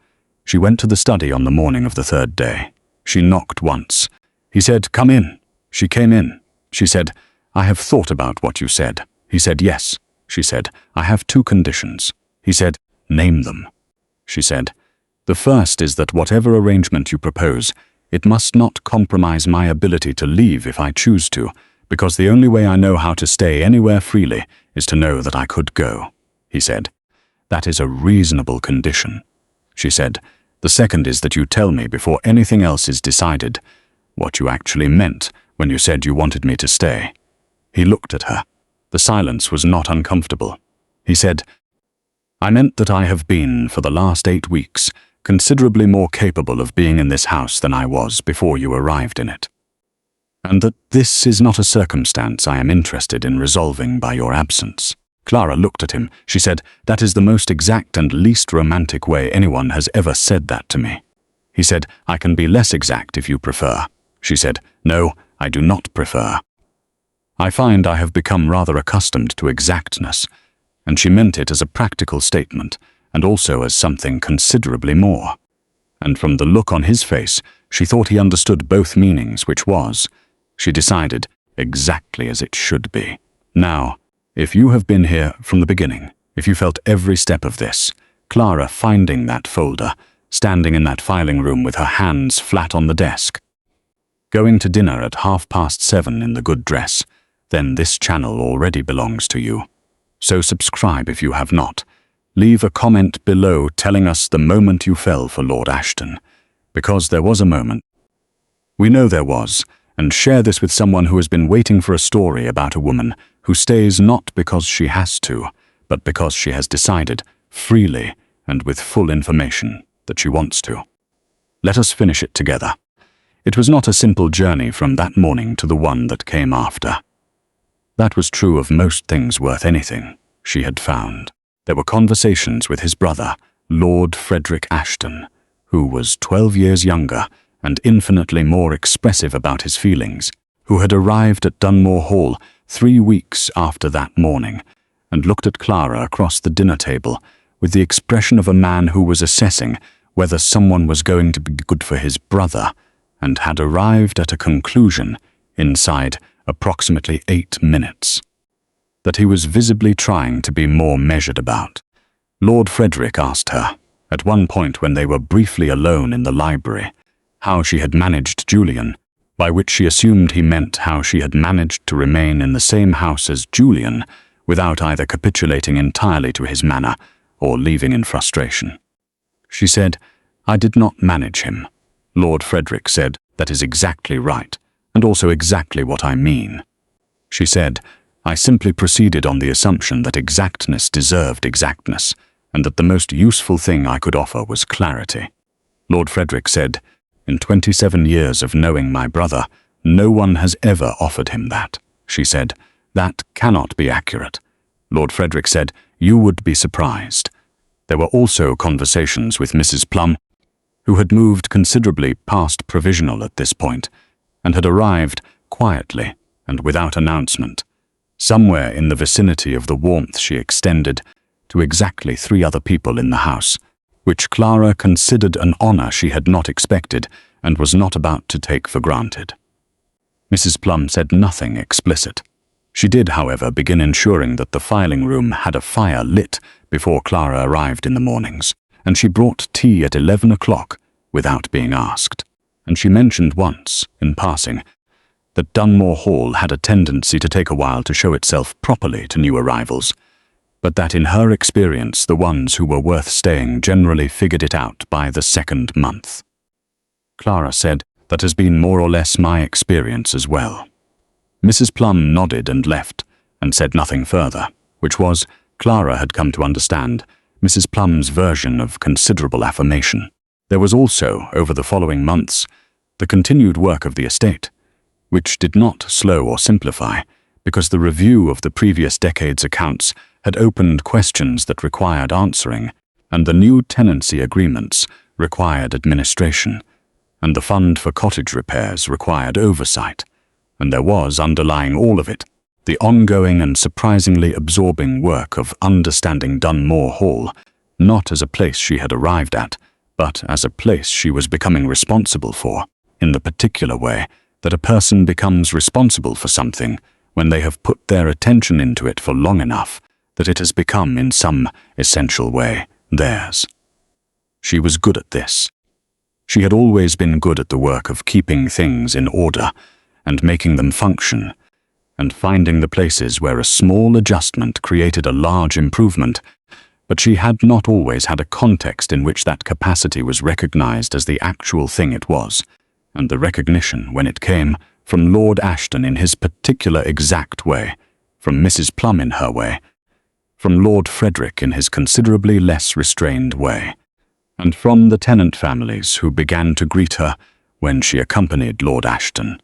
She went to the study on the morning of the 3rd day. She knocked once. He said, "Come in." She came in. She said, "I have thought about what you said." He said, "Yes." She said, "I have 2 conditions." He said, "Name them." She said, "The first is that whatever arrangement you propose, it must not compromise my ability to leave if I choose to, because the only way I know how to stay anywhere freely is to know that I could go." He said, "That is a reasonable condition." She said, "The second is that you tell me before anything else is decided what you actually meant when you said you wanted me to stay." He looked at her. The silence was not uncomfortable. He said, "I meant that I have been, for the last 8 weeks, considerably more capable of being in this house than I was before you arrived in it, and that this is not a circumstance I am interested in resolving by your absence." Clara looked at him. She said, "That is the most exact and least romantic way anyone has ever said that to me." He said, "I can be less exact if you prefer." She said, "No, I do not prefer. I find I have become rather accustomed to exactness," and she meant it as a practical statement and also as something considerably more. And from the look on his face, she thought he understood both meanings, which was, she decided, exactly as it should be. Now, if you have been here from the beginning, if you felt every step of this, Clara finding that folder, standing in that filing room with her hands flat on the desk, going to dinner at 7:30 in the good dress, then this channel already belongs to you. So subscribe if you have not. Leave a comment below telling us the moment you fell for Lord Ashton, because there was a moment. We know there was, and share this with someone who has been waiting for a story about a woman who stays not because she has to, but because she has decided, freely and with full information, that she wants to. Let us finish it together. It was not a simple journey from that morning to the one that came after. That was true of most things worth anything, she had found. There were conversations with his brother, Lord Frederick Ashton, who was 12 years younger and infinitely more expressive about his feelings, who had arrived at Dunmore Hall 3 weeks after that morning and looked at Clara across the dinner table with the expression of a man who was assessing whether someone was going to be good for his brother and had arrived at a conclusion inside approximately 8 minutes, that he was visibly trying to be more measured about. Lord Frederick asked her, at one point when they were briefly alone in the library, how she had managed Julian, by which she assumed he meant how she had managed to remain in the same house as Julian without either capitulating entirely to his manner or leaving in frustration. She said, "I did not manage him." Lord Frederick said, "That is exactly right, and also exactly what I mean." She said, "I simply proceeded on the assumption that exactness deserved exactness, and that the most useful thing I could offer was clarity." Lord Frederick said, "In 27 years of knowing my brother, no one has ever offered him that." She said, "That cannot be accurate." Lord Frederick said, "You would be surprised." There were also conversations with Mrs. Plum, who had moved considerably past provisional at this point, and had arrived quietly and without announcement, somewhere in the vicinity of the warmth she extended to exactly 3 other people in the house, which Clara considered an honor she had not expected and was not about to take for granted. Mrs. Plum said nothing explicit. She did, however, begin ensuring that the filing room had a fire lit before Clara arrived in the mornings, and she brought tea at 11 o'clock without being asked. And she mentioned once, in passing, that Dunmore Hall had a tendency to take a while to show itself properly to new arrivals, but that in her experience the ones who were worth staying generally figured it out by the 2nd month. Clara said, "That has been more or less my experience as well." Mrs. Plum nodded and left, and said nothing further, which was, Clara had come to understand, Mrs. Plum's version of considerable affirmation. There was also, over the following months, the continued work of the estate, which did not slow or simplify, because the review of the previous decade's accounts had opened questions that required answering, and the new tenancy agreements required administration, and the fund for cottage repairs required oversight, and there was, underlying all of it, the ongoing and surprisingly absorbing work of understanding Dunmore Hall, not as a place she had arrived at, but as a place she was becoming responsible for, in the particular way that a person becomes responsible for something when they have put their attention into it for long enough that it has become, in some essential way, theirs. She was good at this. She had always been good at the work of keeping things in order and making them function, and finding the places where a small adjustment created a large improvement, but she had not always had a context in which that capacity was recognized as the actual thing it was, and the recognition, when it came, from Lord Ashton in his particular exact way, from Mrs. Plum in her way, from Lord Frederick in his considerably less restrained way, and from the tenant families who began to greet her when she accompanied Lord Ashton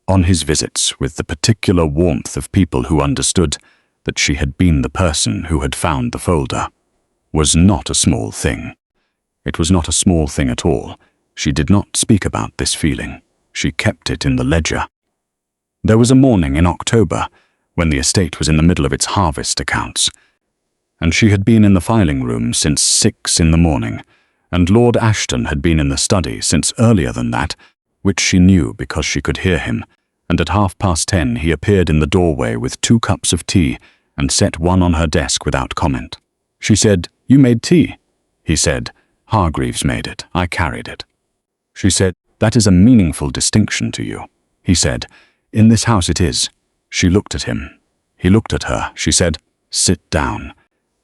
on his visits with the particular warmth of people who understood that she had been the person who had found the folder, was not a small thing. It was not a small thing at all. She did not speak about this feeling. She kept it in the ledger. There was a morning in October when the estate was in the middle of its harvest accounts, and she had been in the filing room since 6 in the morning, and Lord Ashton had been in the study since earlier than that, which she knew because she could hear him, and at 10:30 he appeared in the doorway with 2 cups of tea and set one on her desk without comment. She said, "You made tea?" He said, "Hargreaves made it. I carried it." She said, "That is a meaningful distinction to you." He said, "In this house it is." She looked at him. He looked at her. She said, "Sit down.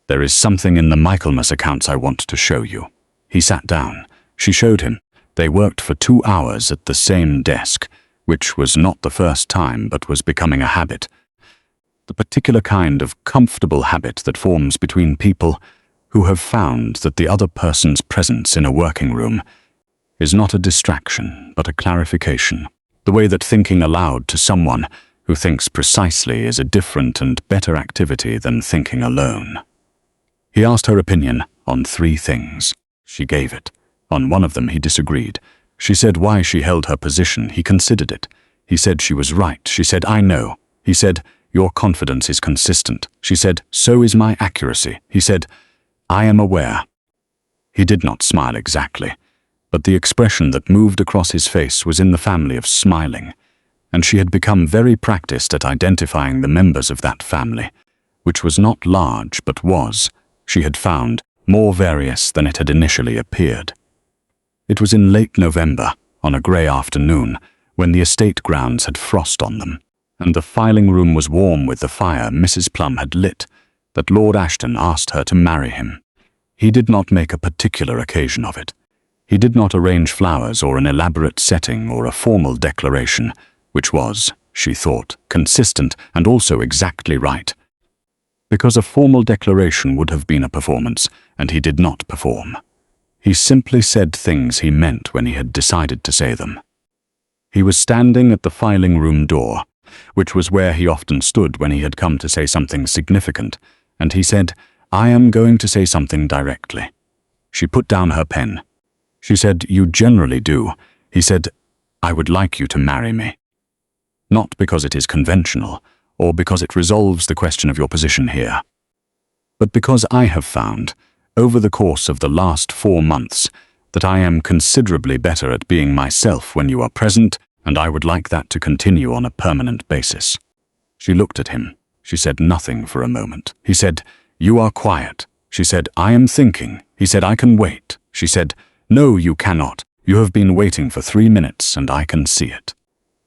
There is something in the Michaelmas accounts I want to show you." He sat down. She showed him. They worked for 2 hours at the same desk, which was not the first time but was becoming a habit. The particular kind of comfortable habit that forms between people who have found that the other person's presence in a working room is not a distraction but a clarification. The way that thinking aloud to someone who thinks precisely is a different and better activity than thinking alone. He asked her opinion on 3 things. She gave it. On one of them he disagreed. She said why she held her position. He considered it. He said she was right. She said, "I know." He said, "Your confidence is consistent." She said, "So is my accuracy." He said, "I am aware." He did not smile exactly, but the expression that moved across his face was in the family of smiling, and she had become very practiced at identifying the members of that family, which was not large but was, she had found, more various than it had initially appeared. It was in late November, on a grey afternoon, when the estate grounds had frost on them, and the filing room was warm with the fire Mrs. Plum had lit, that Lord Ashton asked her to marry him. He did not make a particular occasion of it. He did not arrange flowers or an elaborate setting or a formal declaration, which was, she thought, consistent and also exactly right. Because a formal declaration would have been a performance, and he did not perform. He simply said things he meant when he had decided to say them. He was standing at the filing room door, which was where he often stood when he had come to say something significant, and he said, "I am going to say something directly." She put down her pen. She said, "You generally do." He said, "I would like you to marry me." Not because it is conventional, or because it resolves the question of your position here, but because I have found, over the course of the last 4 months, that I am considerably better at being myself when you are present, and I would like that to continue on a permanent basis. She looked at him. She said nothing for a moment. He said, "You are quiet." She said, "I am thinking." He said, "I can wait." She said, "No, you cannot. You have been waiting for 3 minutes, and I can see it."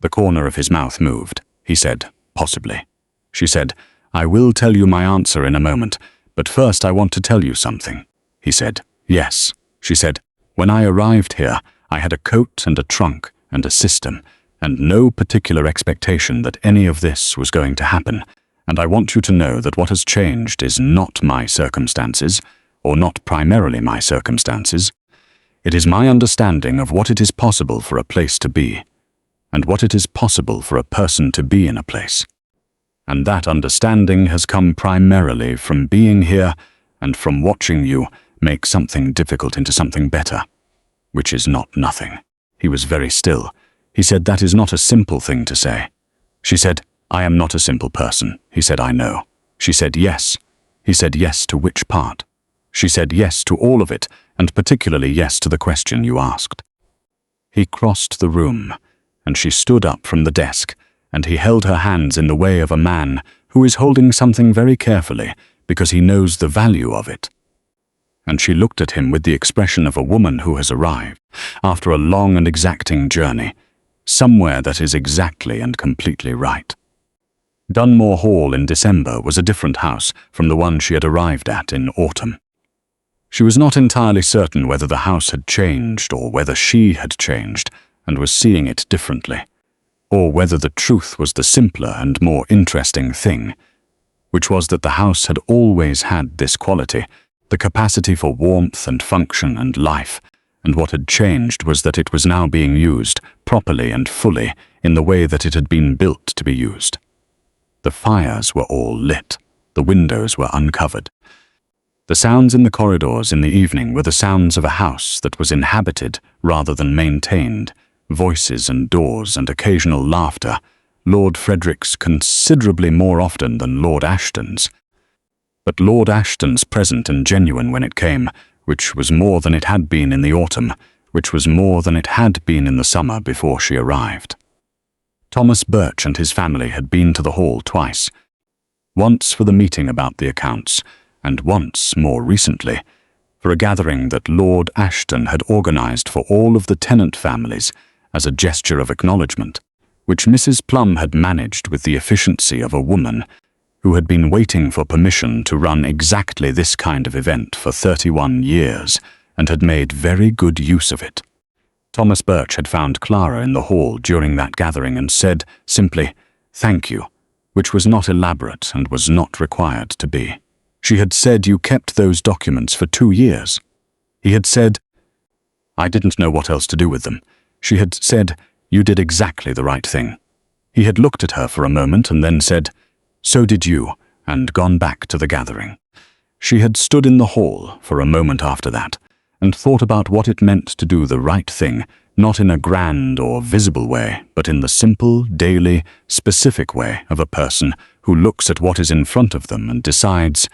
The corner of his mouth moved. He said, "Possibly." She said, "I will tell you my answer in a moment, but first I want to tell you something." He said, "Yes." She said, "When I arrived here, I had a coat and a trunk and a system, and no particular expectation that any of this was going to happen, and I want you to know that what has changed is not my circumstances, or not primarily my circumstances. It is my understanding of what it is possible for a place to be, and what it is possible for a person to be in a place. And that understanding has come primarily from being here and from watching you make something difficult into something better, which is not nothing." He was very still. He said, "That is not a simple thing to say." She said, "I am not a simple person." He said, "I know." She said, "Yes." He said, "Yes to which part?" She said, "Yes to all of it, and particularly yes to the question you asked." He crossed the room, and she stood up from the desk, and he held her hands in the way of a man who is holding something very carefully because he knows the value of it. And she looked at him with the expression of a woman who has arrived, after a long and exacting journey, somewhere that is exactly and completely right. Dunmore Hall in December was a different house from the one she had arrived at in autumn. She was not entirely certain whether the house had changed or whether she had changed and was seeing it differently, or whether the truth was the simpler and more interesting thing, which was that the house had always had this quality, the capacity for warmth and function and life, and what had changed was that it was now being used, properly and fully, in the way that it had been built to be used. The fires were all lit. The windows were uncovered. The sounds in the corridors in the evening were the sounds of a house that was inhabited rather than maintained, voices and doors and occasional laughter, Lord Frederick's considerably more often than Lord Ashton's. But Lord Ashton's present and genuine when it came, which was more than it had been in the autumn, which was more than it had been in the summer before she arrived. Thomas Birch and his family had been to the hall twice, once for the meeting about the accounts, and once, more recently, for a gathering that Lord Ashton had organized for all of the tenant families as a gesture of acknowledgement, which Mrs. Plum had managed with the efficiency of a woman who had been waiting for permission to run exactly this kind of event for 31 years and had made very good use of it. Thomas Birch had found Clara in the hall during that gathering and said simply, "Thank you," which was not elaborate and was not required to be. She had said, "You kept those documents for 2 years." He had said, "I didn't know what else to do with them." She had said, "You did exactly the right thing." He had looked at her for a moment and then said, "So did you," and gone back to the gathering. She had stood in the hall for a moment after that and thought about what it meant to do the right thing, not in a grand or visible way, but in the simple, daily, specific way of a person who looks at what is in front of them and decides,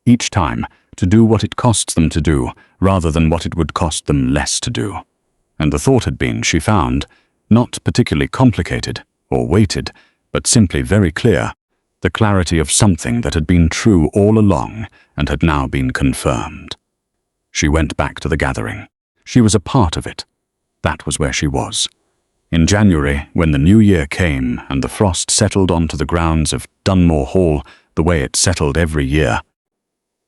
each time, to do what it costs them to do rather than what it would cost them less to do. And the thought had been, she found, not particularly complicated or weighted, but simply very clear, the clarity of something that had been true all along and had now been confirmed. She went back to the gathering. She was a part of it. That was where she was. In January, when the new year came and the frost settled onto the grounds of Dunmore Hall the way it settled every year,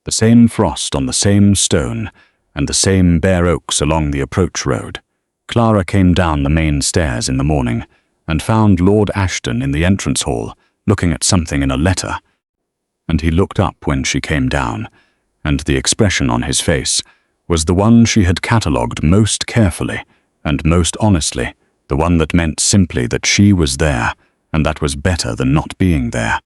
the same frost on the same stone and the same bare oaks along the approach road, Clara came down the main stairs in the morning and found Lord Ashton in the entrance hall looking at something in a letter. And he looked up when she came down, and the expression on his face was the one she had catalogued most carefully and most honestly, the one that meant simply that she was there, and that was better than not being there.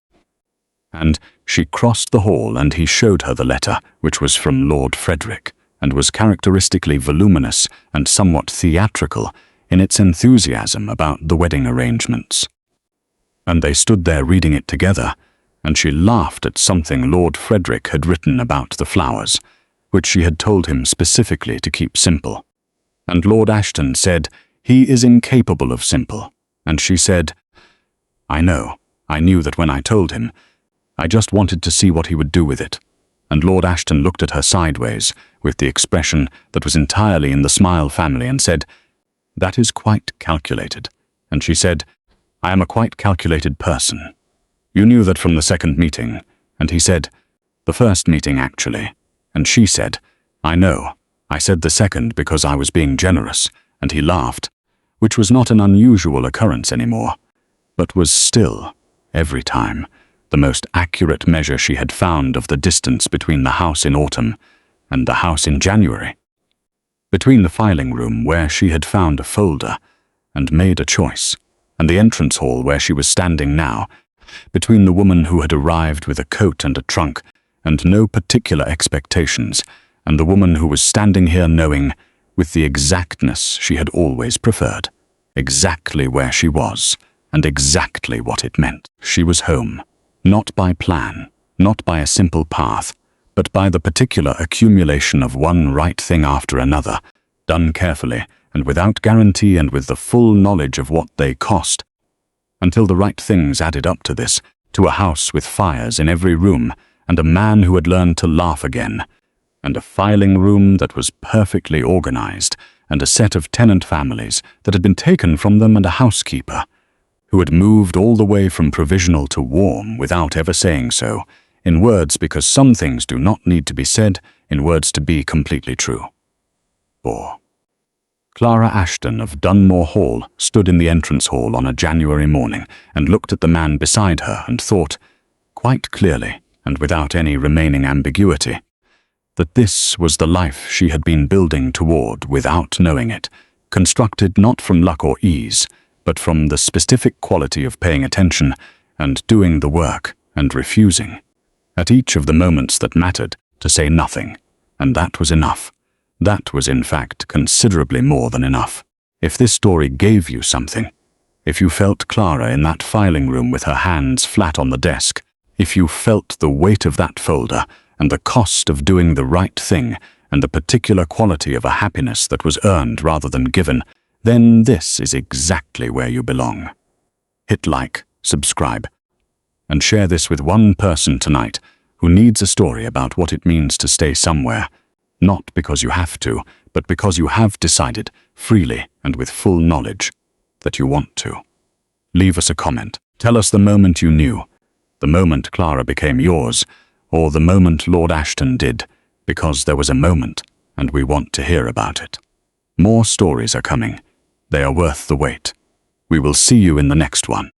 And she crossed the hall and he showed her the letter, which was from Lord Frederick, and was characteristically voluminous and somewhat theatrical in its enthusiasm about the wedding arrangements. And they stood there reading it together, and she laughed at something Lord Frederick had written about the flowers, which she had told him specifically to keep simple. And Lord Ashton said, "He is incapable of simple." And she said, "I know. I knew that when I told him. I just wanted to see what he would do with it." And Lord Ashton looked at her sideways, with the expression that was entirely in the Smile family, and said, "That is quite calculated." And she said, "I am a quite calculated person. You knew that from the second meeting." And he said, "The first meeting, actually." And she said, "I know. I said the second because I was being generous." And he laughed, which was not an unusual occurrence anymore, but was still, every time, the most accurate measure she had found of the distance between the house in autumn and the house in January. Between the filing room, where she had found a folder and made a choice, and the entrance hall where she was standing now, between the woman who had arrived with a coat and a trunk and no particular expectations, and the woman who was standing here knowing, with the exactness she had always preferred, exactly where she was and exactly what it meant. She was home, not by plan, not by a simple path, but by the particular accumulation of one right thing after another, done carefully and without guarantee and with the full knowledge of what they cost, until the right things added up to this, to a house with fires in every room, and a man who had learned to laugh again, and a filing room that was perfectly organized, and a set of tenant families that had been taken from them, and a housekeeper who had moved all the way from provisional to warm without ever saying so, in words because some things do not need to be said, in words to be completely true. 4. Clara Ashton of Dunmore Hall stood in the entrance hall on a January morning and looked at the man beside her and thought, quite clearly and without any remaining ambiguity, that this was the life she had been building toward without knowing it, constructed not from luck or ease, but from the specific quality of paying attention and doing the work and refusing, at each of the moments that mattered, to say nothing, and that was enough. That was in fact considerably more than enough. If this story gave you something, if you felt Clara in that filing room with her hands flat on the desk, if you felt the weight of that folder and the cost of doing the right thing and the particular quality of a happiness that was earned rather than given, then this is exactly where you belong. Hit like, subscribe, and share this with one person tonight who needs a story about what it means to stay somewhere, not because you have to, but because you have decided, freely and with full knowledge, that you want to. Leave us a comment. Tell us the moment you knew, the moment Clara became yours, or the moment Lord Ashton did, because there was a moment, and we want to hear about it. More stories are coming. They are worth the wait. We will see you in the next one.